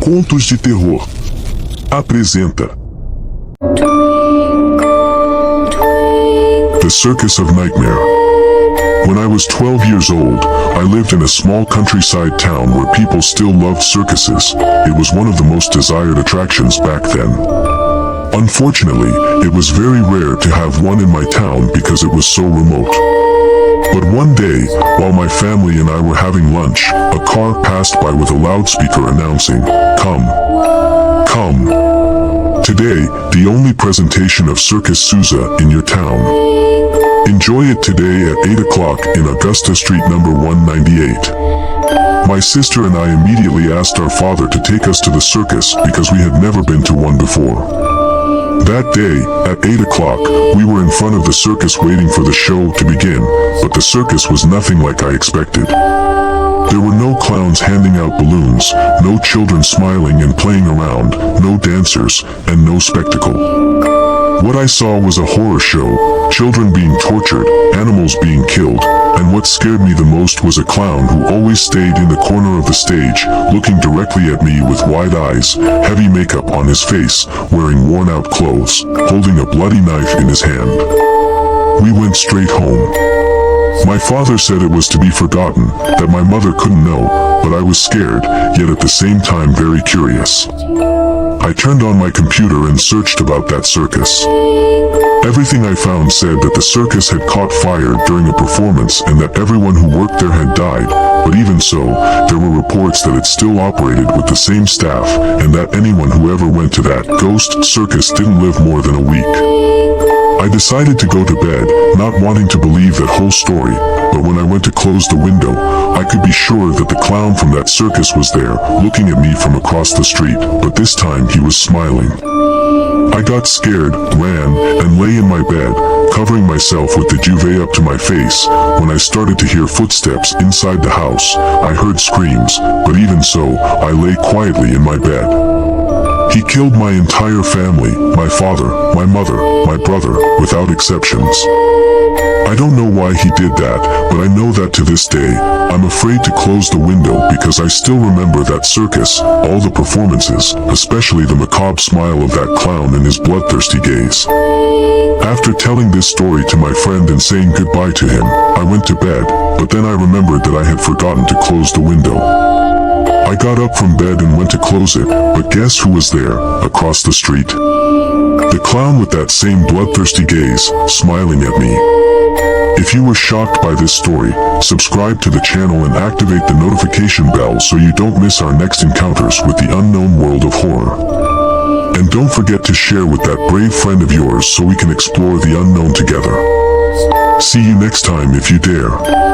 Contos de Terror apresenta The Circus of Nigtmare. When I was 12 years old, I lived in a small countryside town where people still loved circuses. It was one of the most desired attractions back then. Unfortunately, it was very rare to have one in my town because it was so remote. But one day, while my family and I were having lunch, a car passed by with a loudspeaker announcing, "Come. Come. Today, the only presentation of Circus Souza in your town. Enjoy it today at 8 o'clock in Augusta Street number 198. My sister and I immediately asked our father to take us to the circus because we had never been to one before. That day, at 8 o'clock, we were in front of the circus waiting for the show to begin, but the circus was nothing like I expected. There were no clowns handing out balloons, no children smiling and playing around, no dancers, and no spectacle. What I saw was a horror show, children being tortured, animals being killed, and what scared me the most was a clown who always stayed in the corner of the stage, looking directly at me with wide eyes, heavy makeup on his face, wearing worn-out clothes, holding a bloody knife in his hand. We went straight home. My father said it was to be forgotten, that my mother couldn't know, but I was scared, yet at the same time very curious. I turned on my computer and searched about that circus. Everything I found said that the circus had caught fire during a performance and that everyone who worked there had died, but even so, there were reports that it still operated with the same staff and that anyone who ever went to that ghost circus didn't live more than a week. I decided to go to bed, not wanting to believe that whole story, but when I went to close the window, I could be sure that the clown from that circus was there, looking at me from across the street, but this time he was smiling. I got scared, ran, and lay in my bed, covering myself with the duvet up to my face. When I started to hear footsteps inside the house, I heard screams, but even so, I lay quietly in my bed. He killed my entire family, my father, my mother, my brother, without exceptions. I don't know why he did that, but I know that to this day, I'm afraid to close the window because I still remember that circus, all the performances, especially the macabre smile of that clown and his bloodthirsty gaze. After telling this story to my friend and saying goodbye to him, I went to bed, but then I remembered that I had forgotten to close the window. I got up from bed and went to close it, but guess who was there, across the street? The clown with that same bloodthirsty gaze, smiling at me. If you were shocked by this story, subscribe to the channel and activate the notification bell so you don't miss our next encounters with the unknown world of horror. And don't forget to share with that brave friend of yours so we can explore the unknown together. See you next time if you dare.